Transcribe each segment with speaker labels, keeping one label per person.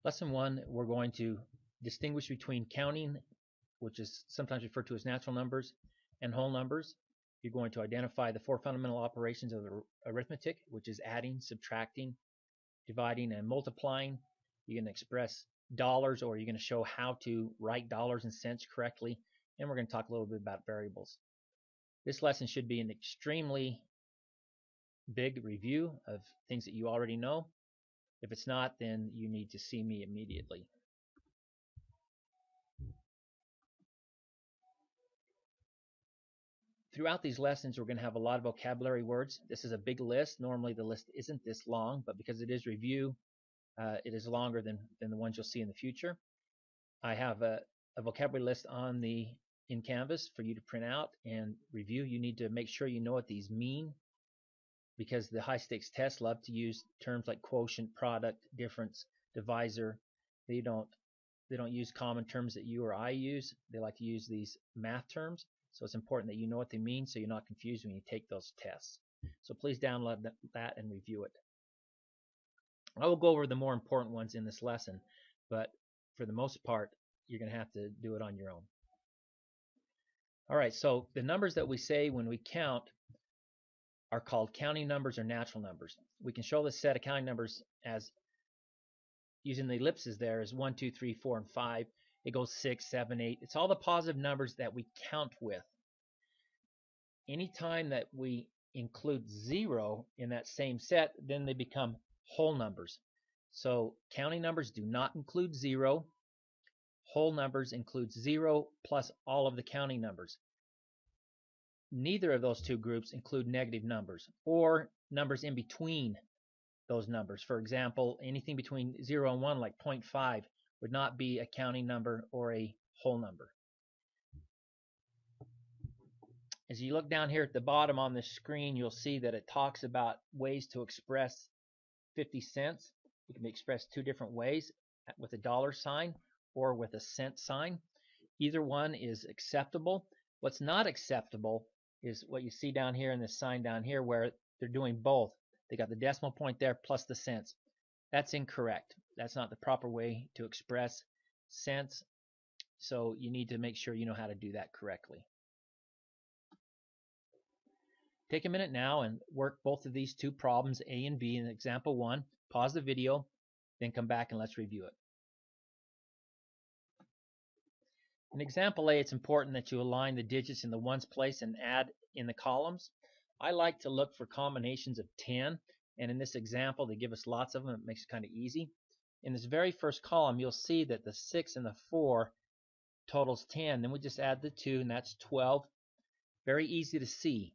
Speaker 1: Lesson 1, we're going to distinguish between counting, which is sometimes referred to as natural numbers, and whole numbers. You're going to identify the 4 fundamental operations of arithmetic, which is adding, subtracting, dividing, and multiplying. You're going to express dollars, or you're going to show how to write dollars and cents correctly, and we're going to talk a little bit about variables. This lesson should be an extremely big review of things that you already know. If it's not, then you need to see me immediately. Throughout these lessons, we're going to have a lot of vocabulary words. This is a big list. Normally the list isn't this long, but because it is review, it is longer than the ones you'll see in the future. I have a vocabulary list in Canvas for you to print out and review. You need to make sure you know what these mean, because the high stakes tests love to use terms like quotient, product, difference, divisor. They don't use common terms that you or I use. They like to use these math terms. So it's important that you know what they mean so you're not confused when you take those tests. So please download that and review it. I will go over the more important ones in this lesson, but for the most part, you're going to have to do it on your own. All right, so the numbers that we say when we count are called counting numbers or natural numbers. We can show this set of counting numbers as using the ellipses there as 1, 2, 3, 4, and 5. It goes 6, 7, 8. It's all the positive numbers that we count with. Anytime that we include 0 in that same set, then they become whole numbers. So counting numbers do not include 0. Whole numbers include 0 plus all of the counting numbers. Neither of those two groups include negative numbers or numbers in between those numbers. For example, anything between 0 and 1, like 0.5, would not be a counting number or a whole number. As you look down here at the bottom on the screen, you'll see that it talks about ways to express 50 cents. It can be expressed 2 different ways, with a dollar sign or with a cent sign. Either one is acceptable. What's not acceptable is what you see down here in this sign down here, where they're doing both. They got the decimal point there plus the cents. That's incorrect. That's not the proper way to express cents. So you need to make sure you know how to do that correctly. Take a minute now and work both of these 2 problems, A and B, in example 1. Pause the video, then come back and let's review it. In example A, it's important that you align the digits in the ones place and add in the columns. I like to look for combinations of 10, and in this example they give us lots of them. It makes it kind of easy. In this very first column, you'll see that the 6 and the 4 totals 10. Then we just add the 2, and that's 12. Very easy to see.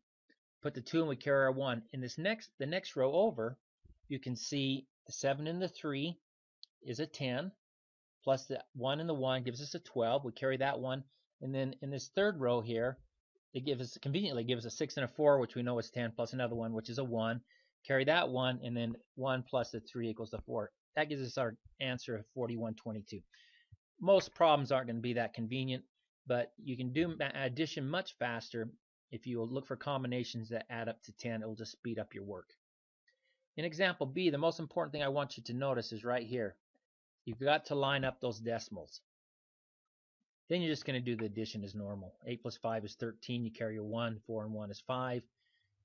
Speaker 1: Put the 2 and we carry our 1. In the next row over, you can see the 7 and the 3 is a 10, plus the 1 and the 1 gives us a 12. We carry that 1, and then in this third row here, it conveniently gives us a 6 and a 4, which we know is 10, plus another 1, which is a 1. Carry that 1, and then 1 plus the 3 equals a 4. That gives us our answer of 4122. Most problems aren't going to be that convenient, but you can do addition much faster. If you look for combinations that add up to 10, it will just speed up your work. In example B, the most important thing I want you to notice is right here. You've got to line up those decimals. Then you're just going to do the addition as normal. 8 plus 5 is 13. You carry your 1. 4 and 1 is 5.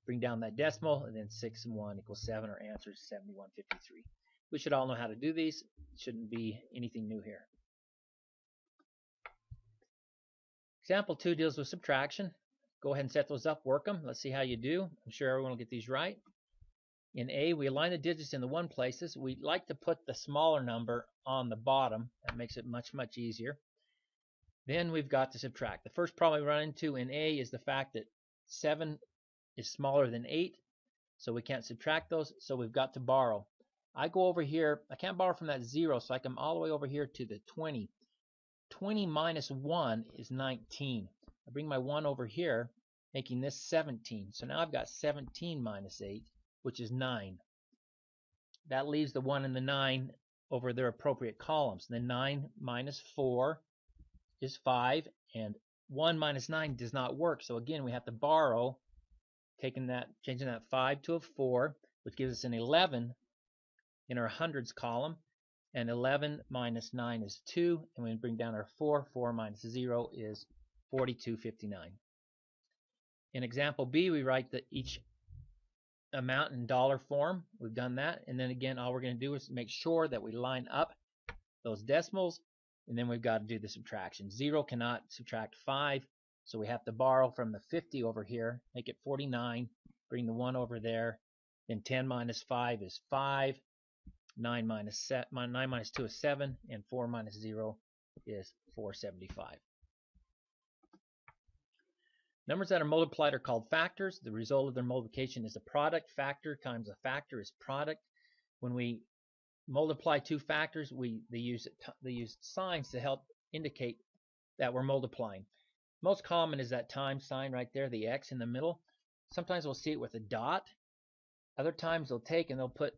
Speaker 1: Bring down that decimal, and then 6 and 1 equals 7. Our answer is 7153. We should all know how to do these. It shouldn't be anything new here. Example 2 deals with subtraction. Go ahead and set those up, work them. Let's see how you do. I'm sure everyone will get these right. In A, we align the digits in the 1 places. We like to put the smaller number on the bottom. That makes it much, much easier. Then we've got to subtract. The first problem we run into in A is the fact that 7 is smaller than 8, so we can't subtract those, so we've got to borrow. I go over here. I can't borrow from that 0, so I come all the way over here to the 20. 20 minus 1 is 19. I bring my 1 over here, making this 17. So now I've got 17 minus 8, which is 9. That leaves the 1 and the 9 over their appropriate columns. Then 9 minus 4 is 5, and 1 minus 9 does not work. So again, we have to borrow, changing that 5 to a 4, which gives us an 11 in our hundreds column. And 11 minus 9 is 2. And we bring down our 4. 4 minus 0 is 42.59. In example B, we write each amount in dollar form. We've done that. And then again, all we're going to do is make sure that we line up those decimals. And then we've got to do the subtraction. 0 cannot subtract 5. So we have to borrow from the 50 over here, make it 49, bring the 1 over there. Then 10 minus 5 is 5. 9 minus 2 is 7. And 4 minus 0 is 475. Numbers that are multiplied are called factors. The result of their multiplication is a product. Factor times a factor is product. When we multiply two factors, they use signs to help indicate that we're multiplying. Most common is that times sign right there, the X in the middle. Sometimes we'll see it with a dot. Other times they'll take and they'll put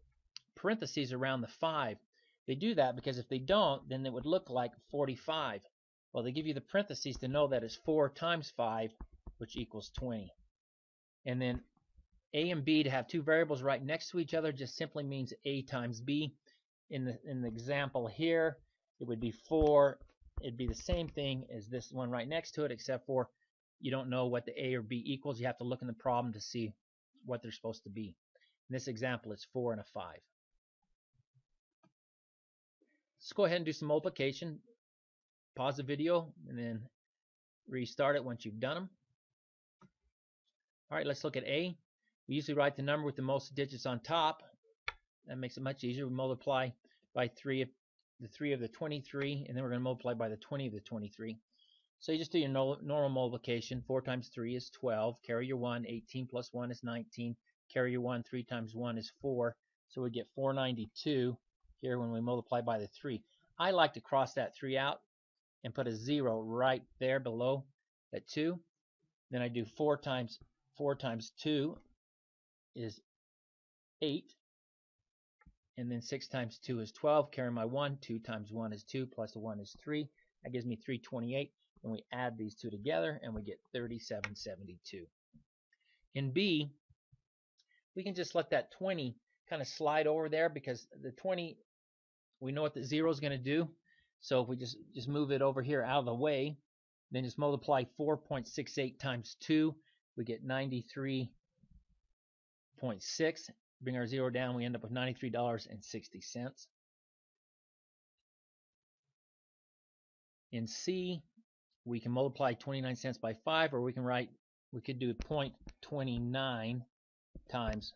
Speaker 1: parentheses around the 5. They do that because if they don't, then it would look like 45. Well, they give you the parentheses to know that it's 4 times 5, which equals 20. And then A and B, to have two variables right next to each other, just simply means A times B. In the example here, it would be 4. It'd be the same thing as this one right next to it, except for you don't know what the A or B equals. You have to look in the problem to see what they're supposed to be. In this example, it's 4 and a 5. Let's go ahead and do some multiplication. Pause the video and then restart it once you've done them. All right, let's look at A. We usually write the number with the most digits on top. That makes it much easier. We multiply by the 3 of the 23, and then we're going to multiply by the 20 of the 23. So you just do your normal multiplication. 4 times 3 is 12. Carry your 1. 18 plus 1 is 19. Carry your 1. 3 times 1 is 4. So we get 492 here when we multiply by the 3. I like to cross that 3 out and put a 0 right there below that 2. Then I do 4 times 2 is 8. And then 6 times 2 is 12. Carry my 1. 2 times 1 is 2, plus a 1 is 3. That gives me 328. And we add these two together, and we get 3772. In B, we can just let that 20 kind of slide over there because the 20, we know what the 0 is going to do. So if we just move it over here out of the way, then just multiply 4.68 times 2, we get 93.6. Bring our 0 down, we end up with $93.60. In C, we can multiply 29 cents by 5, or we could do 0.29 times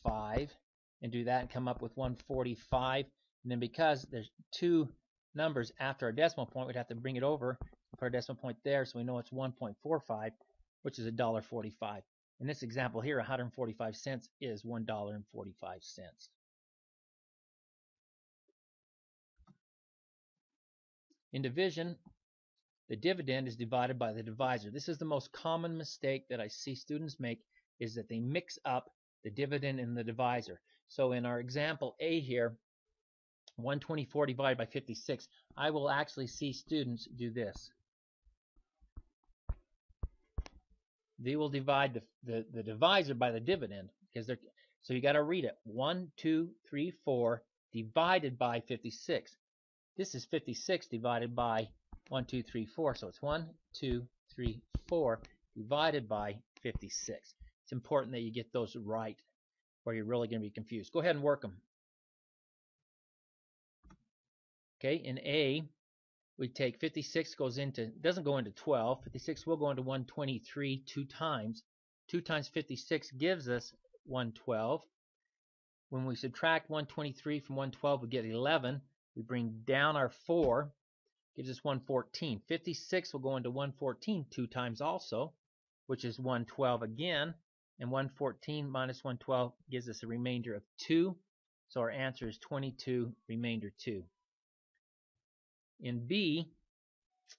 Speaker 1: 5 and do that and come up with 145. And then because there's two numbers after our decimal point, we'd have to bring it over and put our decimal point there, so we know it's 1.45, which is $1.45. In this example here, 145 cents is $1.45. In division, the dividend is divided by the divisor. This is the most common mistake that I see students make, is that they mix up the dividend and the divisor. So in our example A here, 124 divided by 56, I will actually see students do this. They will divide the divisor by the dividend, because so you got to read it. 1, 2, 3, 4 divided by 56. This is 56 divided by 1, 2, 3, 4. So it's 1, 2, 3, 4 divided by 56. It's important that you get those right, or you're really going to be confused. Go ahead and work them. Okay, in A, we take 56 doesn't go into 12. 56 will go into 123 2 times. 2 times 56 gives us 112. When we subtract 123 from 112, we get 11. We bring down our 4, gives us 114. 56 will go into 114 2 times also, which is 112 again. And 114 minus 112 gives us a remainder of 2. So our answer is 22, remainder 2. In B,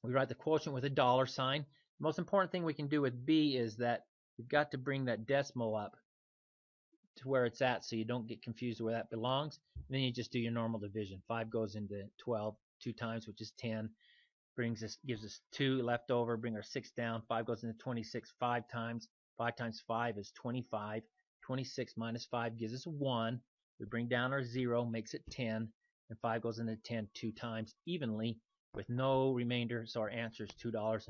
Speaker 1: we write the quotient with a dollar sign. The most important thing we can do with B is that we've got to bring that decimal up to where it's at so you don't get confused where that belongs. And then you just do your normal division. 5 goes into 12 2 times, which is 10. Gives us 2 left over. Bring our 6 down. 5 goes into 26 5 times. 5 times 5 is 25. 26 minus 5 gives us 1. We bring down our 0, makes it 10. and 5 goes into 10 2 times evenly with no remainder, so our answer is $2.52.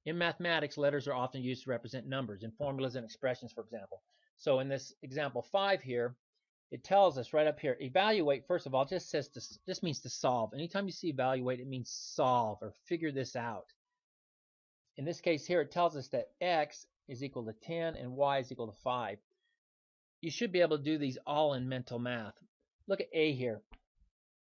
Speaker 1: In mathematics, letters are often used to represent numbers in formulas and expressions, for example. So in this example 5 here, it tells us right up here, evaluate, first of all, just means to solve. Anytime you see evaluate, it means solve or figure this out. In this case here, it tells us that x is equal to 10 and y is equal to 5. You should be able to do these all in mental math. Look at A here.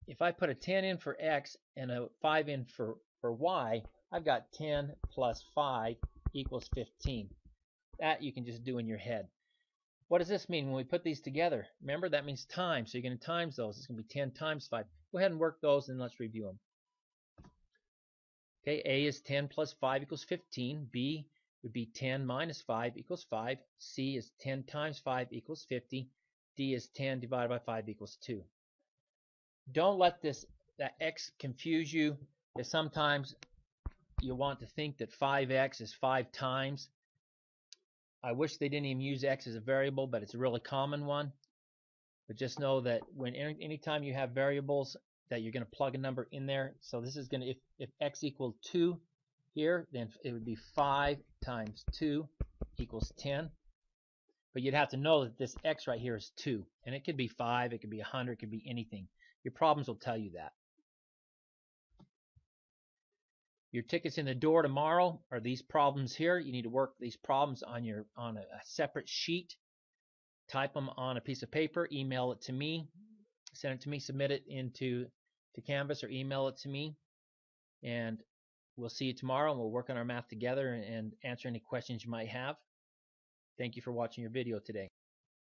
Speaker 1: If I put a 10 in for x and a 5 in for y, I've got 10 plus 5 equals 15. That you can just do in your head. What does this mean when we put these together? Remember, that means times. So you're going to times those. It's going to be 10 times 5. Go ahead and work those and let's review them. Okay, A is 10 plus 5 equals 15. B would be 10 minus 5 equals 5. C is 10 times 5 equals 50. D is 10 divided by 5 equals 2. Don't let that x confuse you, because sometimes you want to think that 5x is 5 times. I wish they didn't even use x as a variable, but it's a really common one. But just know that anytime you have variables, that you're going to plug a number in there. So this is going to, if x equals 2 here, then it would be 5 times 2 equals 10. But you'd have to know that this x right here is 2. And it could be 5, it could be 100, it could be anything. Your problems will tell you that. Your tickets in the door tomorrow are these problems here. You need to work these problems on a separate sheet. Type them on a piece of paper, email it to me, send it to me, submit it to Canvas or email it to me. And we'll see you tomorrow, and we'll work on our math together and answer any questions you might have. Thank you for watching your video today.